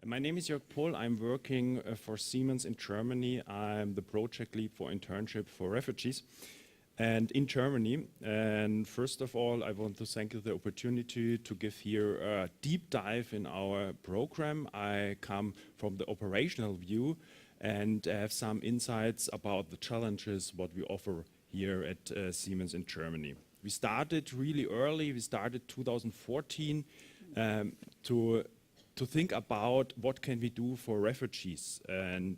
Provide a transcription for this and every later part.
My name is Jörg Pohl. I'm working for Siemens in Germany. I'm the project lead for internship for refugees and in Germany. And first of all, I want to thank you for the opportunity to give here a deep dive in our program. I come from the operational view and have some insights about the challenges what we offer here at Siemens in Germany. We started really early. We started 2014 to think about what can we do for refugees. And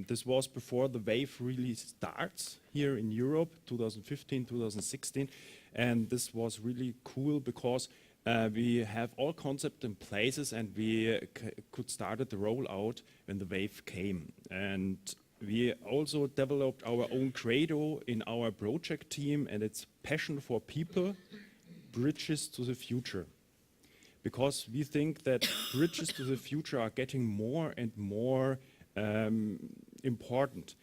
this was before the wave really starts here in Europe, 2015, 2016. And this was really cool because we have all concepts in places and we could start the rollout when the wave came. And we also developed our own credo in our project team, and it's passion for people, bridges to the future. Because we think that bridges to the future are getting more and more important.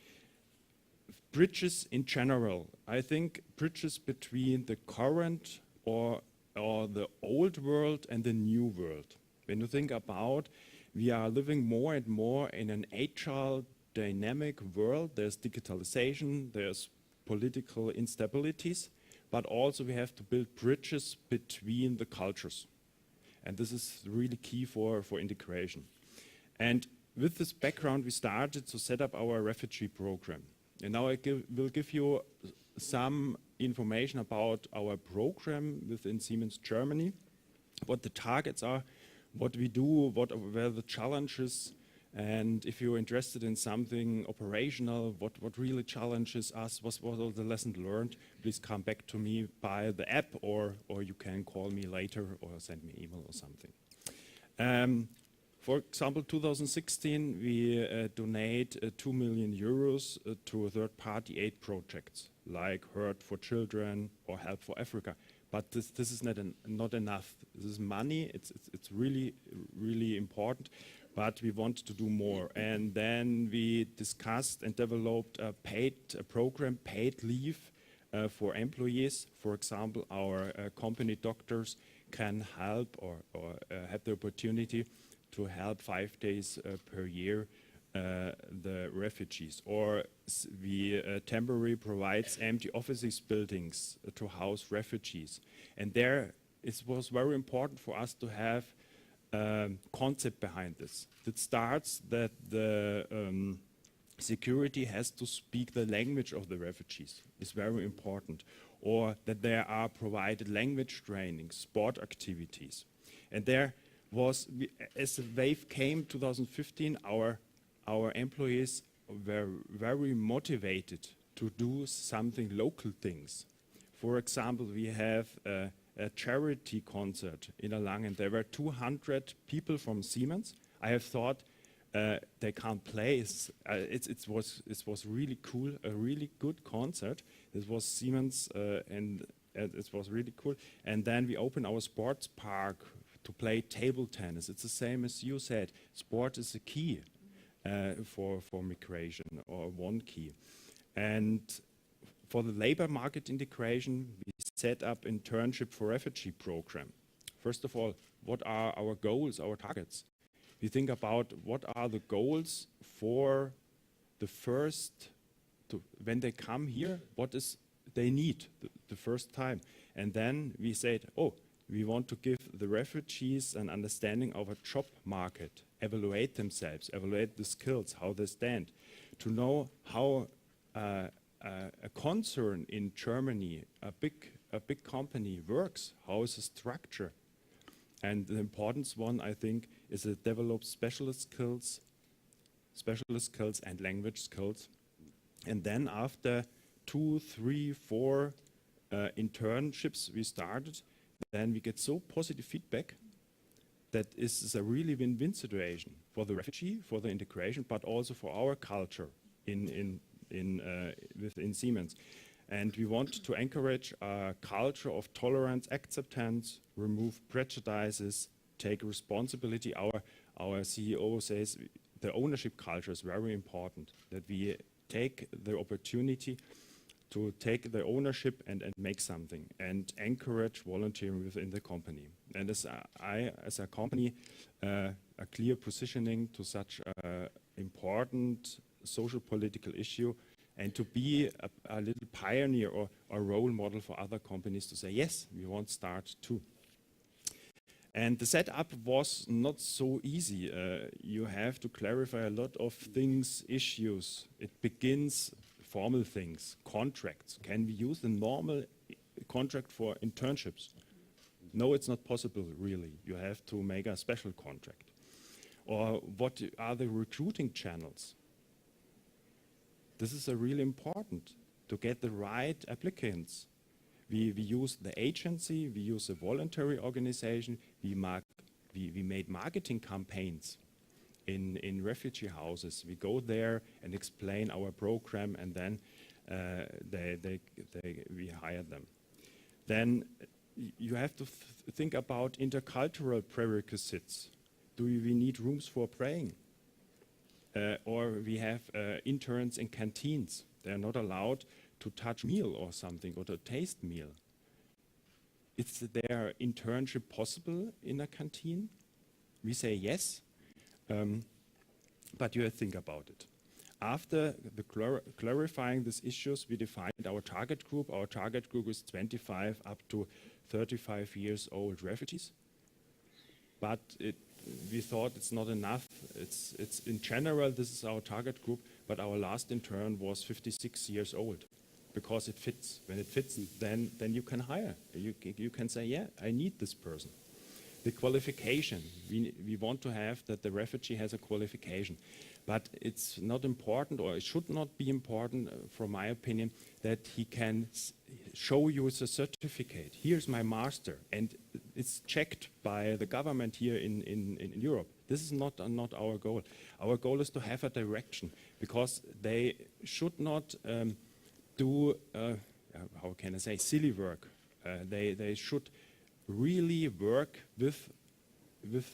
Bridges in general, I think bridges between the current or the old world and the new world. When you think about, we are living more and more in an agile, dynamic world. There's digitalization, there's political instabilities, but also we have to build bridges between the cultures. And this is really key for integration. And with this background, we started to set up our refugee program. And now I will give you some information about our program within Siemens Germany, what the targets are, what we do, what were the challenges, and if you're interested in something operational, what really challenges us, what are the lessons learned, please come back to me by the app or you can call me later or send me an email or something. For example, 2016, we donate 2 million euros to third-party aid projects like Hurt for Children or Help for Africa. But this is not enough. This is money, it's really, really important. But we want to do more. And then we discussed and developed a program, paid leave for employees. For example, our company doctors can help or have the opportunity to help 5 days per year the refugees. Or we temporarily provides empty offices buildings to house refugees. And there it was very important for us to have concept behind this. It starts that the security has to speak the language of the refugees. It's very important. Or that there are provided language training, sport activities. And there was, as the wave came 2015, our employees were very motivated to do something local things. For example, we have a charity concert in Erlangen. There were 200 people from Siemens. I have thought they can't play. It was really cool, a really good concert. It was Siemens and it was really cool. And then we opened our sports park to play table tennis. It's the same as you said. Sport is a key for migration, or one key. And for the labor market integration, we set up internship for refugee program. First of all, what are our goals, our targets? We think about what are the goals for the first, when they come here, what is they need the first time. And then we said, oh, we want to give the refugees an understanding of a job market, evaluate themselves, evaluate the skills, how they stand, to know how a concern in Germany, a big company works, how is the structure. And the important one, I think, is to develop specialist skills and language skills. And then after 2, 3, 4 internships we started, then we get so positive feedback that is a really win-win situation for the refugee, for the integration, but also for our culture within Siemens. And we want to encourage a culture of tolerance, acceptance, remove prejudices, take responsibility. Our CEO says the ownership culture is very important, that we take the opportunity to take the ownership and make something and encourage volunteering within the company. And as a company, a a clear positioning to such an important social political issue, and to be a little pioneer or a role model for other companies to say, yes, we want to start too. And the setup was not so easy. You have to clarify a lot of things, issues. It begins formal things, contracts. Can we use the normal contract for internships? No, it's not possible, really. You have to make a special contract. Or what are the recruiting channels? This is really important to get the right applicants. We use the agency, we use a voluntary organization, we made marketing campaigns in refugee houses. We go there and explain our program, and then we hire them. Then you have to think about intercultural prerequisites. Do we need rooms for praying? Or we have interns in canteens. They're not allowed to touch meal or something, or to taste meal. Is there internship possible in a canteen? We say yes, but you have to think about it. After clarifying these issues, we defined our target group. Our target group is 25 up to 35 years old refugees. But we thought it's not enough. It's in general, this is our target group, but our last intern was 56 years old, because it fits. When it fits, then you can hire. You can say, yeah, I need this person. The qualification, we want to have that the refugee has a qualification. But it's not important, or it should not be important, from my opinion, that he can show you a certificate. Here's my master, and it's checked by the government here in Europe. This is not our goal. Our goal is to have a direction, because they should not do, how can I say, silly work. They should really work with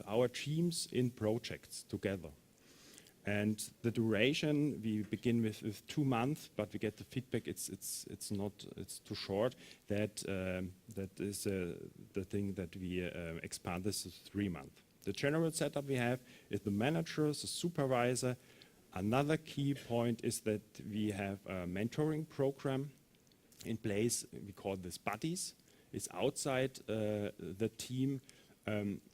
our teams in projects together. And the duration, we begin with 2 months, but we get the feedback it's too short. That is the thing that we expand this to 3 months. The general setup we have is the manager, the supervisor. Another key point is that we have a mentoring program in place. We call this buddies. It's outside the team.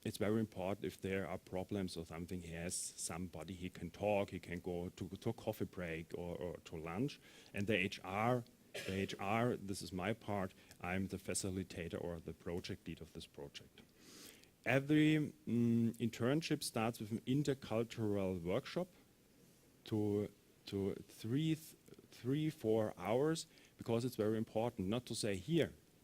It's very important if there are problems or something, he has somebody he can talk, he can go to a coffee break or to lunch. And the HR, this is my part, I'm the facilitator or the project lead of this project. Every internship starts with an intercultural workshop to 3-4 hours, because it's very important not to say,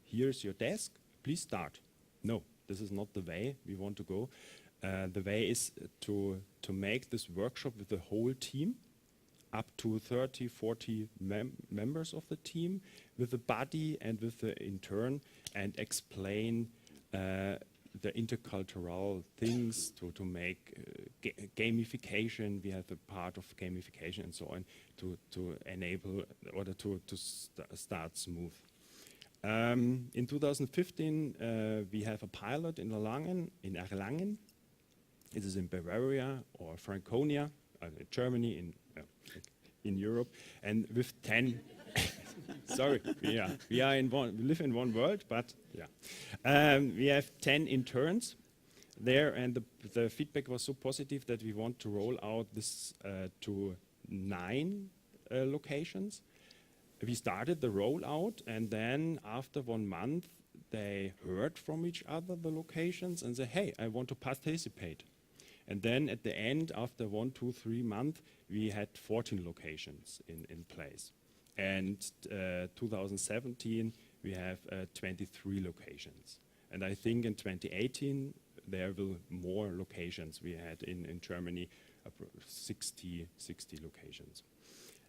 here's your desk, please start. No. This is not the way we want to go. The way is to make this workshop with the whole team, up to 30, 40 members of the team, with the buddy and with the intern, and explain the intercultural things, to make gamification. We have a part of gamification and so on, to enable, or to start smooth. In 2015, we have a pilot in Erlangen. It is in Bavaria or Franconia, Germany, in Europe, and with 10. Sorry, we live in one world, but yeah, we have 10 interns there, and the feedback was so positive that we want to roll out this to 9 locations. We started the rollout, and then after 1 month, they heard from each other, the locations, and said, hey, I want to participate. And then at the end, after 1, 2, 3 months, we had 14 locations in place. And 2017, we have 23 locations. And I think in 2018, there will more locations. We had in Germany 60 locations.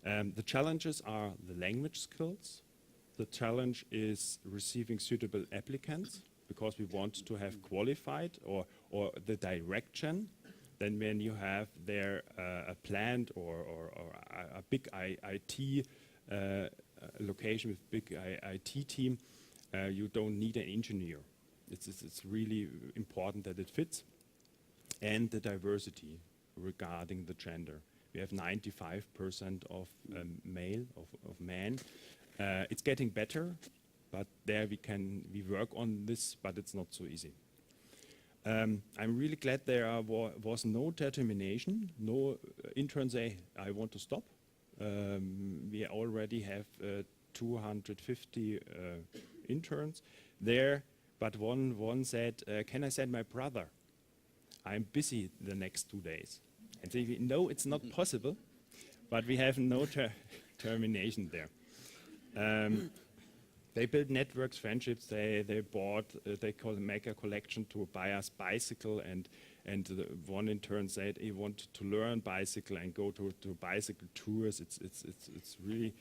The challenges are the language skills. The challenge is receiving suitable applicants, because we want to have qualified or the direction. Then when you have there a plant or a big IT location with big IT team, you don't need an engineer. It's really important that it fits. and the diversity regarding the gender. We have 95% of male, of men. It's getting better, but there we work on this, but it's not so easy. I'm really glad there was no determination, no intern say, I want to stop. We already have 250 interns there, but one said, can I send my brother? I'm busy the next 2 days. And say, no, it's not possible, but we have no termination there. They build networks, friendships. They bought. They make a collection to buy us bicycle, and one in turn said he wanted to learn bicycle and go to bicycle tours. It's really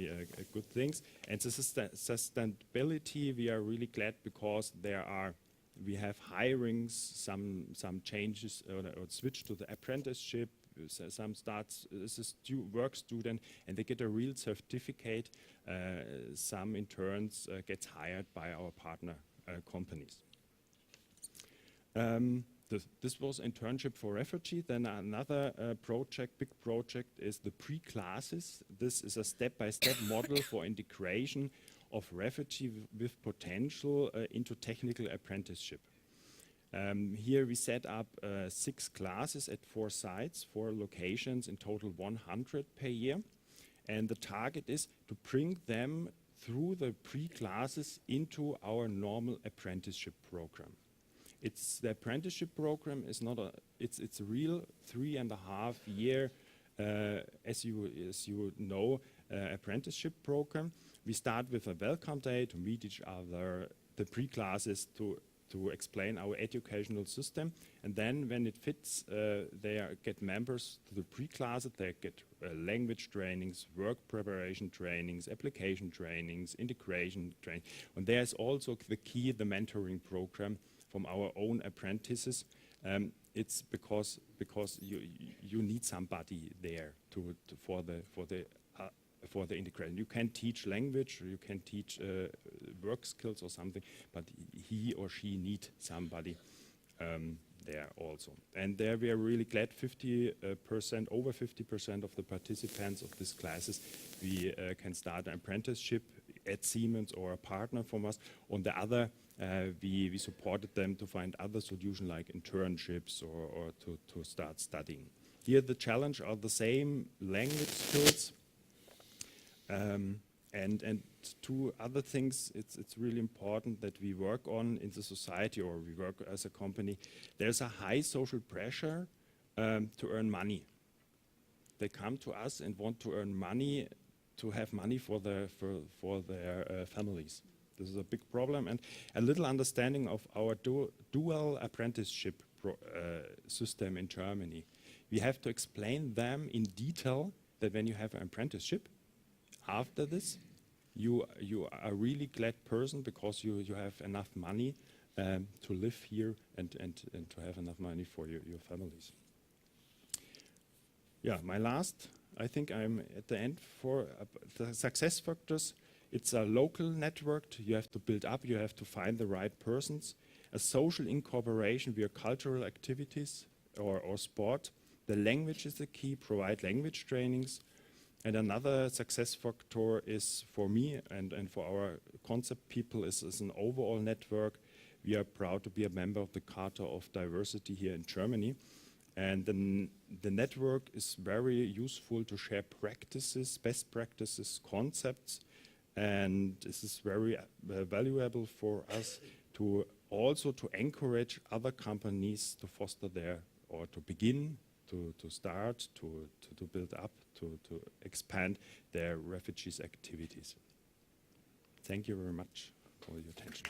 a good things. And the sustainability, we are really glad because we have hirings, some changes or switch to the apprenticeship. Some starts as a work student and they get a real certificate. Some interns gets hired by our partner companies. This was internship for refugee. Then another big project is the pre-classes. This is a step-by-step model for integration of refugee with potential into technical apprenticeship. Here we set up 6 classes at 4 sites, 4 locations, in total 100 per year. And the target is to bring them through the pre-classes into our normal apprenticeship program. The apprenticeship program is not it's a real 3.5 year, as you know, apprenticeship program. We start with a welcome day to meet each other, the pre-classes to explain our educational system, and then when it fits, they get members to the pre-classes. They get language trainings, work preparation trainings, application trainings, integration training, and there's also the mentoring program from our own apprentices. It's because you need somebody there for the integration. You can teach language, or you can teach work skills or something, but he or she need somebody there also. And there we are really glad 50%, over 50% of the participants of these classes, we can start an apprenticeship at Siemens or a partner from us. On the other, we supported them to find other solutions like internships or to start studying. Here the challenge are the same language skills. And 2 other things, it's really important that we work on in the society, or we work as a company. There's a high social pressure to earn money. They come to us and want to earn money, to have money for their families. This is a big problem, and a little understanding of our dual apprenticeship system in Germany. We have to explain them in detail that when you have an apprenticeship, after this, you are a really glad person because you have enough money to live here and to have enough money for your families. Yeah, my last, I think I'm at the end for the success factors. It's a local network you have to build up, you have to find the right persons. A social incorporation via cultural activities or sport. The language is the key, provide language trainings. And another success factor is for me and for our concept people is an overall network. We are proud to be a member of the Charter of Diversity here in Germany. And the network is very useful to share practices, best practices, concepts. And this is very valuable for us to also to encourage other companies to foster or to begin, to start, to build up, to expand their refugees activities. Thank you very much for your attention.